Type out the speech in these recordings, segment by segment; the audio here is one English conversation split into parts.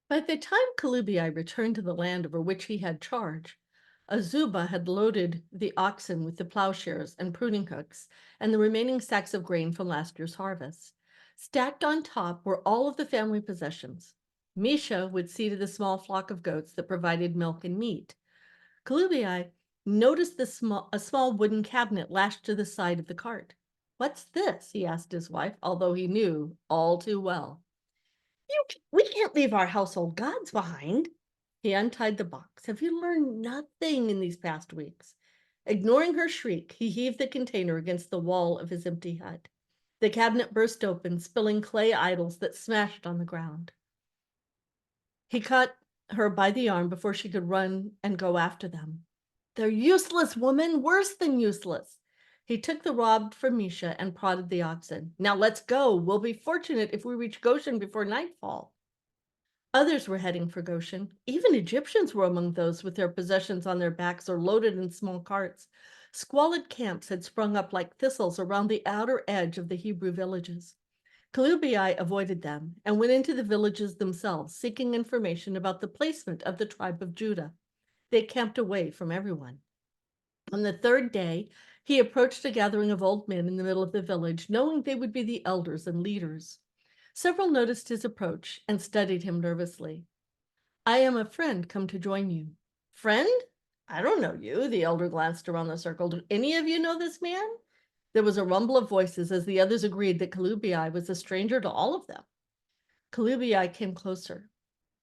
By the time Kalubi returned to the land over which he had charge, Azuba had loaded the oxen with the plowshares and pruning hooks and the remaining sacks of grain from last year's harvest. Stacked on top were all of the family possessions. Misha would see to the small flock of goats that provided milk and meat. Kalubi noticed a small wooden cabinet lashed to the side of the cart. "What's this?" he asked his wife, although he knew all too well. We can't leave our household gods behind." He untied the box. "Have you learned nothing in these past weeks?" Ignoring her shriek, he heaved the container against the wall of his empty hut. The cabinet burst open, spilling clay idols that smashed on the ground. He caught her by the arm before she could run and go after them. "They're useless, woman, worse than useless." He took the rod from Misha and prodded the oxen. "Now let's go. We'll be fortunate if we reach Goshen before nightfall." Others were heading for Goshen. Even Egyptians were among those with their possessions on their backs or loaded in small carts. Squalid camps had sprung up like thistles around the outer edge of the Hebrew villages. Kalubi avoided them and went into the villages themselves, seeking information about the placement of the tribe of Judah. They camped away from everyone. On the third day, he approached a gathering of old men in the middle of the village, knowing they would be the elders and leaders. Several noticed his approach and studied him nervously. "I am a friend come to join you." "Friend? I don't know you." The elder glanced around the circle. "Do any of you know this man?" There was a rumble of voices as the others agreed that Kalubi was a stranger to all of them. Kalubi came closer.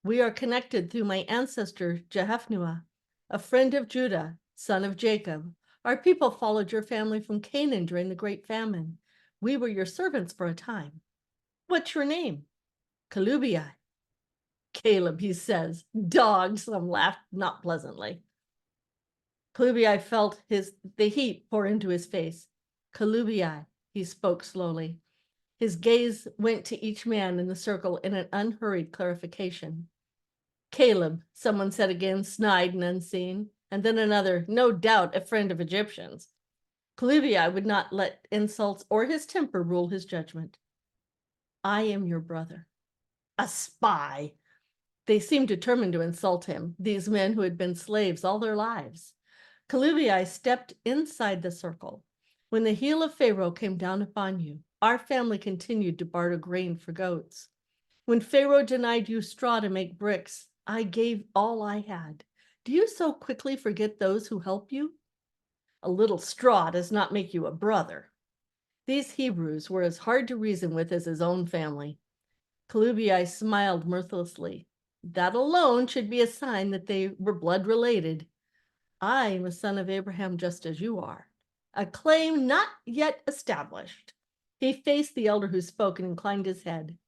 "We are connected through my ancestor Jephthah, a friend of Judah, son of Jacob. Our people followed your family from Canaan during the great famine. We were your servants for a time." "What's your name?" "Kalubi." "Caleb," he says. "Dog," some laughed not pleasantly. Kalubi felt the heat pour into his face. "Kalubi," he spoke slowly. His gaze went to each man in the circle in an unhurried clarification. "Caleb," someone said again, snide and unseen, and then another, "No doubt a friend of Egyptians." Kalubi would not let insults or his temper rule his judgment. "I am your brother." "A spy." They seemed determined to insult him, these men who had been slaves all their lives. Kalubi stepped inside the circle. "When the heel of Pharaoh came down upon you, our family continued to barter grain for goats. When Pharaoh denied you straw to make bricks, I gave all I had. Do you so quickly forget those who help you? A little straw does not make you a brother." These Hebrews were as hard to reason with as his own family. Kalubi smiled mirthlessly. That alone should be a sign that they were blood related. "I am a son of Abraham just as you are." A claim not yet established. He faced the elder who spoke and inclined his head.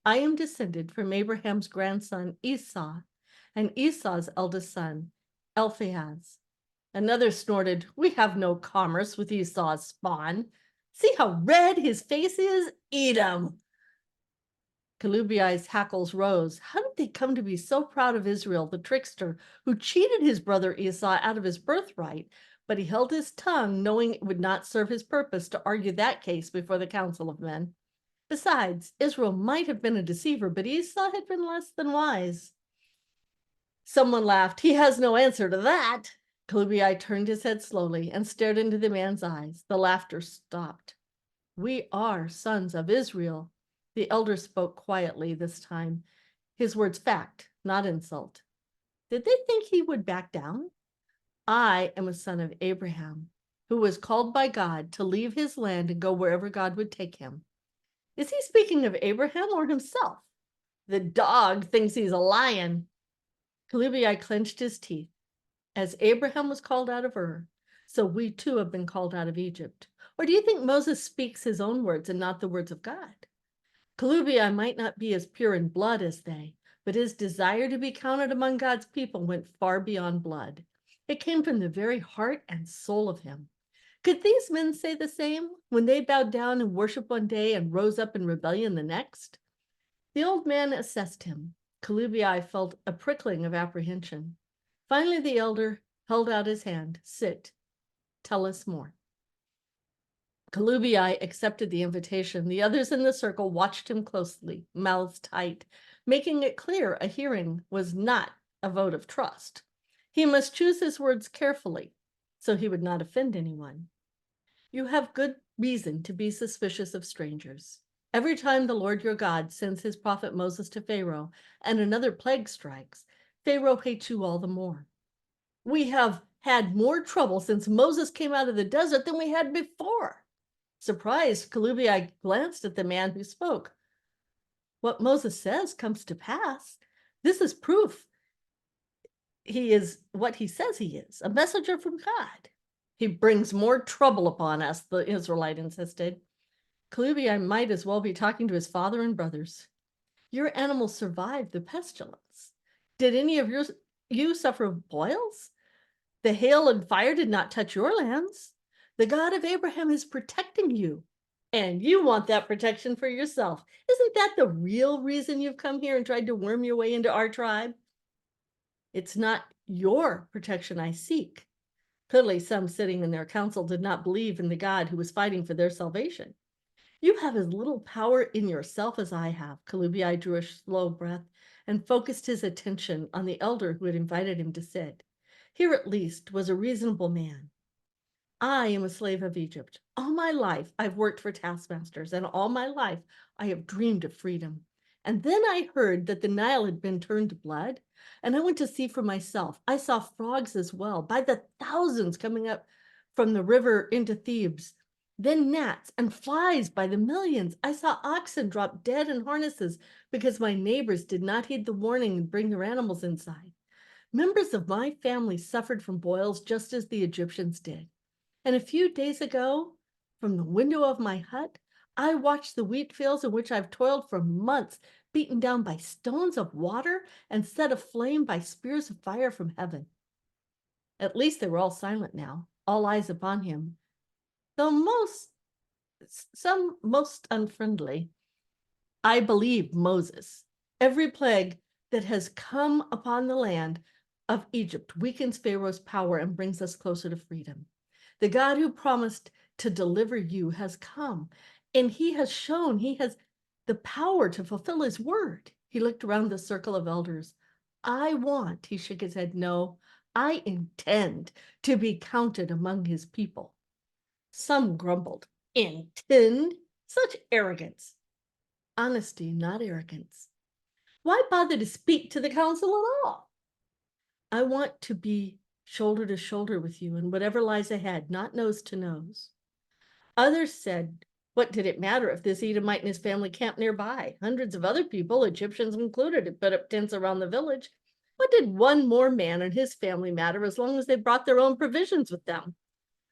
"I am descended from Abraham's grandson Esau and Esau's eldest son, Eliphaz." Another snorted, "We have no commerce with Esau's spawn. See how red his face is? Eat him." Kalubi's hackles rose. How did they come to be so proud of Israel, the trickster, who cheated his brother Esau out of his birthright? But he held his tongue, knowing it would not serve his purpose to argue that case before the council of men. Besides, Israel might have been a deceiver, but Esau had been less than wise. Someone laughed. "He has no answer to that." Kalubi turned his head slowly and stared into the man's eyes. The laughter stopped. "We are sons of Israel." The elder spoke quietly this time, his words fact, not insult. Did they think he would back down? "I am a son of Abraham, who was called by God to leave his land and go wherever God would take him." Is he speaking of Abraham or himself? The dog thinks he's a lion. Kalubi clenched his teeth. As Abraham was called out of Ur, so we too have been called out of Egypt. Or do you think Moses speaks his own words and not the words of God? Kalubi might not be as pure in blood as they, but his desire to be counted among God's people went far beyond blood. It came from the very heart and soul of him. Could these men say the same when they bowed down and worshiped one day and rose up in rebellion the next? The old man assessed him. Kalubi felt a prickling of apprehension. Finally, the elder held out his hand. "Sit. Tell us more." Kalubii accepted the invitation. The others in the circle watched him closely, mouths tight, making it clear a hearing was not a vote of trust. He must choose his words carefully so he would not offend anyone. You have good reason to be suspicious of strangers. Every time the Lord your God sends his prophet Moses to Pharaoh and another plague strikes, Pharaoh hates you all the more. We have had more trouble since Moses came out of the desert than we had before. Surprised, Kalubii glanced at the man who spoke. What Moses says comes to pass. This is proof he is what he says he is, a messenger from God. He brings more trouble upon us, the Israelite insisted. Kalubii might as well be talking to his father and brothers. Your animals survived the pestilence. Did any of you suffer boils? The hail and fire did not touch your lands. The God of Abraham is protecting you, and you want that protection for yourself. Isn't that the real reason you've come here and tried to worm your way into our tribe? It's not your protection I seek. Clearly, some sitting in their council did not believe in the God who was fighting for their salvation. You have as little power in yourself as I have. Kalubii drew a slow breath and focused his attention on the elder who had invited him to sit. Here at least was a reasonable man. I am a slave of Egypt. All my life I've worked for taskmasters, and all my life I have dreamed of freedom. And then I heard that the Nile had been turned to blood, and I went to see for myself. I saw frogs as well, by the thousands coming up from the river into Thebes. Then gnats and flies by the millions. I saw oxen drop dead in harnesses because my neighbors did not heed the warning and bring their animals inside. Members of my family suffered from boils just as the Egyptians did. And a few days ago, from the window of my hut, I watched the wheat fields in which I've toiled for months, beaten down by stones of water and set aflame by spears of fire from heaven. At least they were all silent now, all eyes upon him, though some most unfriendly. I believe Moses. Every plague that has come upon the land of Egypt weakens Pharaoh's power and brings us closer to freedom. The God who promised to deliver you has come, and he has shown he has the power to fulfill his word. He looked around the circle of elders. He shook his head, no, I intend to be counted among his people. Some grumbled, intend? Such arrogance. Honesty, not arrogance. Why bother to speak to the council at all? I want to be shoulder to shoulder with you and whatever lies ahead, not nose to nose. Others said, what did it matter if this Edomite and his family camped nearby? Hundreds of other people, Egyptians included, had put up tents around the village. What did one more man and his family matter as long as they brought their own provisions with them?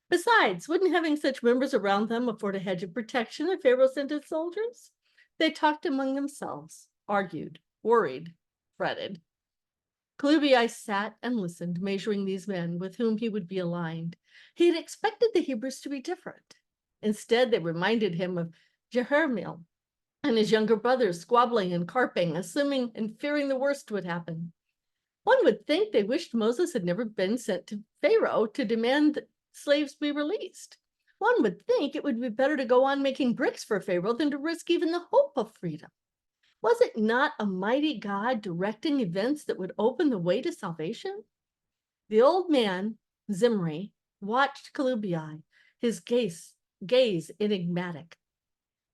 Besides, wouldn't having such members around them afford a hedge of protection if Pharaoh sent his soldiers? They talked among themselves, argued, worried, fretted. Kalubii sat and listened, measuring these men with whom he would be aligned. He had expected the Hebrews to be different. Instead, they reminded him of Jerahmeel and his younger brothers squabbling and carping, assuming and fearing the worst would happen. One would think they wished Moses had never been sent to Pharaoh to demand that slaves be released. One would think it would be better to go on making bricks for Pharaoh than to risk even the hope of freedom. Was it not a mighty God directing events that would open the way to salvation? The old man, Zimri, watched Kalubii, his gaze enigmatic.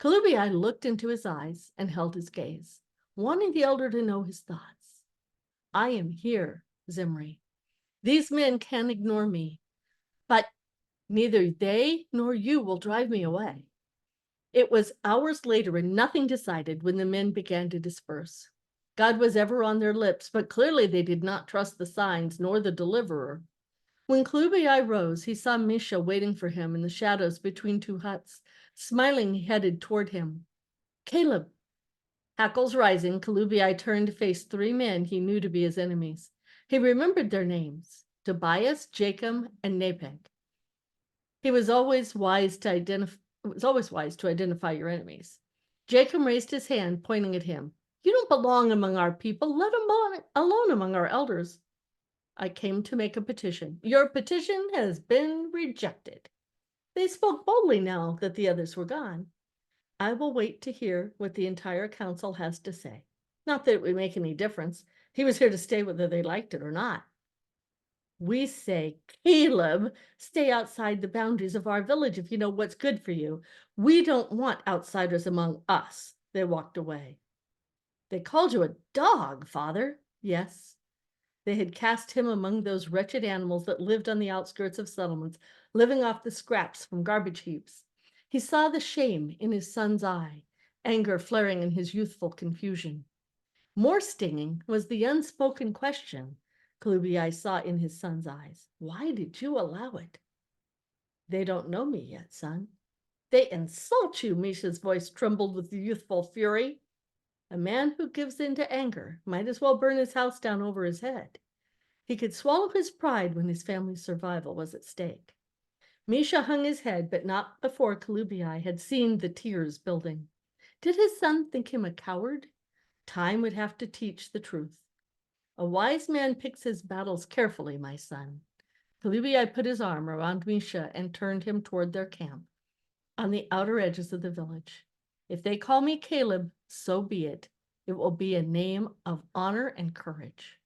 Kalubii looked into his eyes and held his gaze, wanting the elder to know his thoughts. I am here, Zimri. These men can ignore me, but neither they nor you will drive me away. It was hours later and nothing decided when the men began to disperse. God was ever on their lips, but clearly they did not trust the signs nor the deliverer. When Kalubii rose, he saw Misha waiting for him in the shadows between two huts. Smiling, he headed toward him. Caleb. Hackles rising, Kalubii turned to face three men he knew to be his enemies. He remembered their names, Tobias, Jacob, and Napeg. It was always wise to identify your enemies. Jacob raised his hand, pointing at him. You don't belong among our people. Let him alone among our elders. I came to make a petition. Your petition has been rejected. They spoke boldly now that the others were gone. I will wait to hear what the entire council has to say. Not that it would make any difference. He was here to stay whether they liked it or not. We say, Caleb, stay outside the boundaries of our village if you know what's good for you. We don't want outsiders among us. They walked away. They called you a dog, father. Yes. They had cast him among those wretched animals that lived on the outskirts of settlements, living off the scraps from garbage heaps. He saw the shame in his son's eye, anger flaring in his youthful confusion. More stinging was the unspoken question Kalubi saw in his son's eyes. Why did you allow it? They don't know me yet, son. They insult you, Misha's voice trembled with youthful fury. A man who gives in to anger might as well burn his house down over his head. He could swallow his pride when his family's survival was at stake. Misha hung his head, but not before Kalubi had seen the tears building. Did his son think him a coward? Time would have to teach the truth. A wise man picks his battles carefully, my son. Kalubi put his arm around Misha and turned him toward their camp on the outer edges of the village. If they call me Caleb, so be it. It will be a name of honor and courage.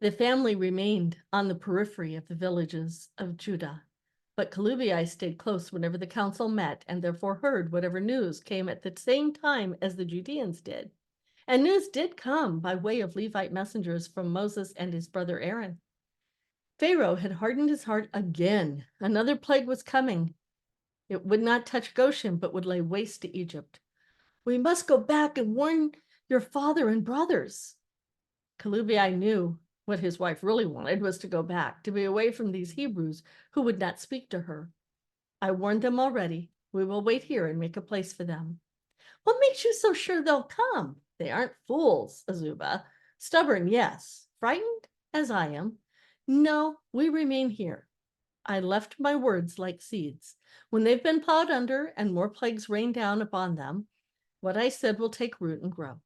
The family remained on the periphery of the villages of Judah, but Kalubi stayed close whenever the council met and therefore heard whatever news came at the same time as the Judeans did. And news did come by way of Levite messengers from Moses and his brother Aaron. Pharaoh had hardened his heart again. Another plague was coming. It would not touch Goshen, but would lay waste to Egypt. We must go back and warn your father and brothers. Kalubi knew what his wife really wanted was to go back, to be away from these Hebrews who would not speak to her. I warned them already. We will wait here and make a place for them. What makes you so sure they'll come? They aren't fools, Azubah. Stubborn, yes. Frightened, as I am. No, we remain here. I left my words like seeds. When they've been plowed under and more plagues rain down upon them, what I said will take root and grow.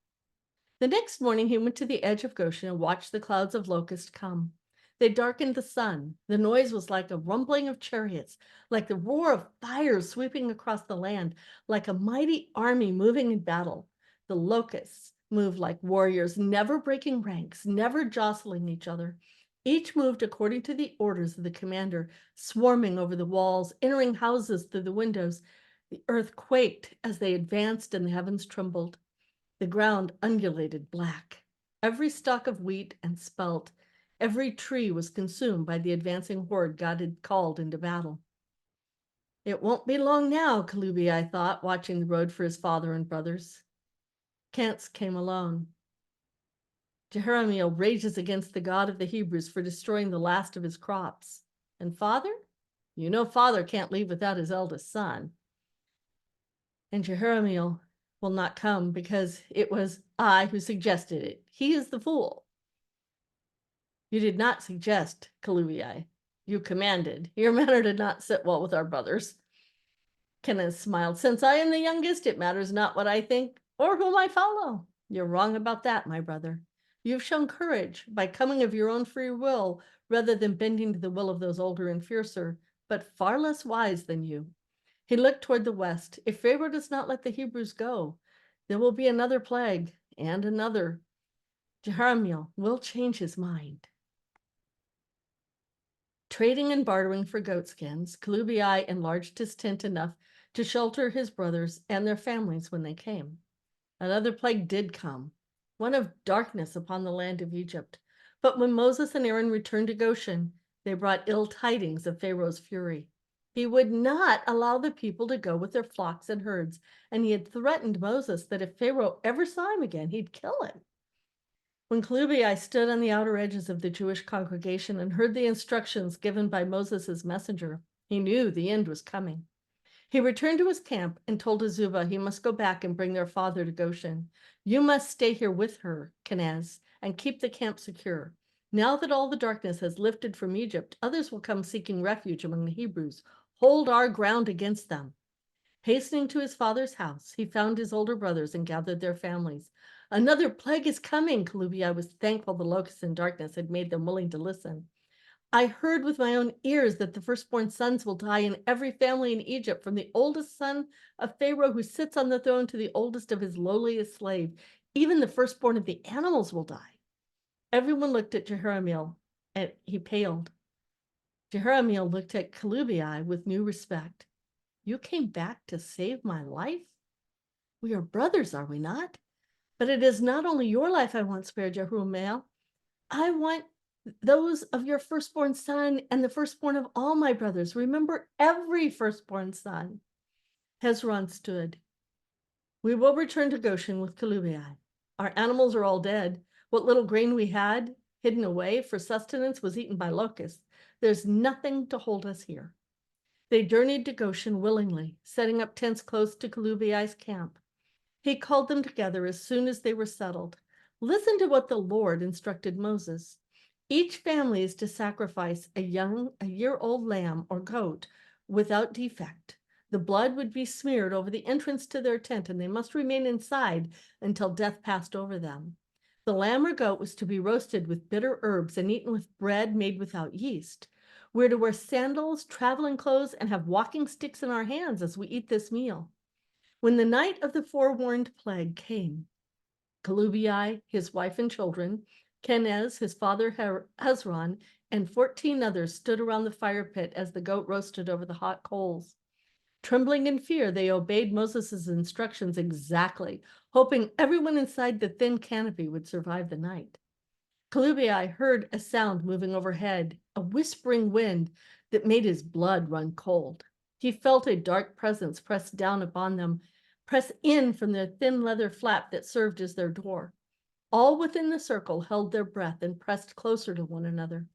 The next morning he went to the edge of Goshen and watched the clouds of locusts come. They darkened the sun. The noise was like a rumbling of chariots, like the roar of fire sweeping across the land, like a mighty army moving in battle. The locusts moved like warriors, never breaking ranks, never jostling each other. Each moved according to the orders of the commander, swarming over the walls, entering houses through the windows. The earth quaked as they advanced and the heavens trembled. The ground undulated black. Every stalk of wheat and spelt, every tree was consumed by the advancing horde God had called into battle. It won't be long now, Kalubi thought, watching the road for his father and brothers. Kantz came alone. Jerahmeel rages against the God of the Hebrews for destroying the last of his crops. And father? You know father can't leave without his eldest son. And Jerahmeel will not come because it was I who suggested it. He is the fool. You did not suggest, Kalubi. You commanded. Your manner did not sit well with our brothers. Kenneth smiled. Since I am the youngest, it matters not what I think or whom I follow. You're wrong about that, my brother. You've shown courage by coming of your own free will rather than bending to the will of those older and fiercer, but far less wise than you. He looked toward the west. If Pharaoh does not let the Hebrews go, there will be another plague and another. Jerahmeel will change his mind. Trading and bartering for goatskins, Kalubi enlarged his tent enough to shelter his brothers and their families when they came. Another plague did come, one of darkness upon the land of Egypt. But when Moses and Aaron returned to Goshen, they brought ill tidings of Pharaoh's fury. He would not allow the people to go with their flocks and herds, and he had threatened Moses that if Pharaoh ever saw him again, he'd kill him. When Kalubi stood on the outer edges of the Jewish congregation and heard the instructions given by Moses' messenger, he knew the end was coming. He returned to his camp and told Azubah he must go back and bring their father to Goshen. You must stay here with her, Kenaz, and keep the camp secure. Now that all the darkness has lifted from Egypt, others will come seeking refuge among the Hebrews. Hold our ground against them. Hastening to his father's house, he found his older brothers and gathered their families. Another plague is coming, Kalubi was thankful the locusts and darkness had made them willing to listen. I heard with my own ears that the firstborn sons will die in every family in Egypt, from the oldest son of Pharaoh who sits on the throne to the oldest of his lowliest slave. Even the firstborn of the animals will die. Everyone looked at Jerahmeel, and he paled. Jerahmeel looked at Kalubi with new respect. You came back to save my life? We are brothers, are we not? But it is not only your life I want spared, Jerahmeel. I want those of your firstborn son and the firstborn of all my brothers. Remember every firstborn son. Hezron stood. We will return to Goshen with Kalubi. Our animals are all dead. What little grain we had hidden away for sustenance was eaten by locusts. There's nothing to hold us here. They journeyed to Goshen willingly, setting up tents close to Kalubi's camp. He called them together as soon as they were settled. Listen to what the Lord instructed Moses. Each family is to sacrifice a year-old lamb or goat without defect. The blood would be smeared over the entrance to their tent, and they must remain inside until death passed over them. The lamb or goat was to be roasted with bitter herbs and eaten with bread made without yeast. We're to wear sandals, traveling clothes, and have walking sticks in our hands as we eat this meal. When the night of the forewarned plague came, Kalubi, his wife and children, Kenez, his father Hezron, and 14 others stood around the fire pit as the goat roasted over the hot coals. Trembling in fear, they obeyed Moses' instructions exactly, hoping everyone inside the thin canopy would survive the night. Kalubi heard a sound moving overhead, a whispering wind that made his blood run cold. He felt a dark presence press down upon them, press in from the thin leather flap that served as their door. All within the circle held their breath and pressed closer to one another.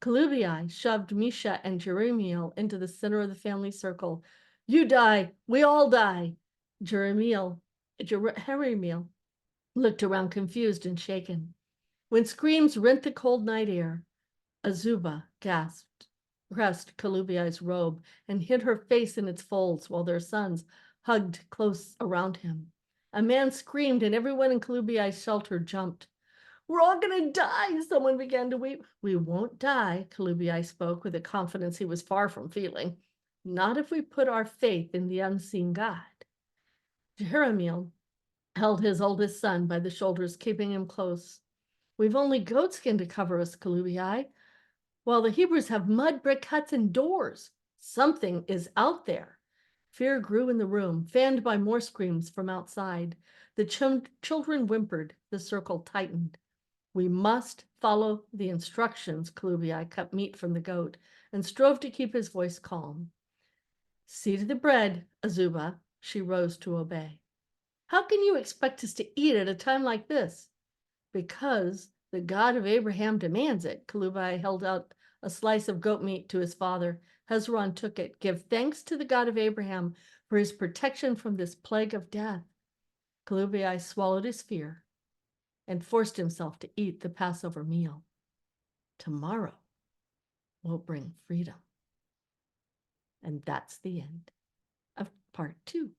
Kalubi shoved Misha and Jerahmeel into the center of the family circle. You die, we all die. Jerahmeel looked around confused and shaken. When screams rent the cold night air, Azubah grasped Kalubi's robe and hid her face in its folds while their sons hugged close around him. A man screamed and everyone in Kalubi's shelter jumped. We're all gonna die, someone began to weep. We won't die, Kalubi spoke with a confidence he was far from feeling. Not if we put our faith in the unseen God. Jerahmeel held his oldest son by the shoulders, keeping him close. We've only goatskin to cover us, Kalubi, while the Hebrews have mud brick huts and doors. Something is out there. Fear grew in the room, fanned by more screams from outside. The children whimpered. The circle tightened. We must follow the instructions, Kalubi cut meat from the goat and strove to keep his voice calm. See to the bread, Azubah. She rose to obey. How can you expect us to eat at a time like this? Because the God of Abraham demands it. Kalubi held out a slice of goat meat to his father. Hezron took it. Give thanks to the God of Abraham for his protection from this plague of death. Kalubi swallowed his fear and forced himself to eat the Passover meal. Tomorrow will bring freedom. And that's the end of part 2.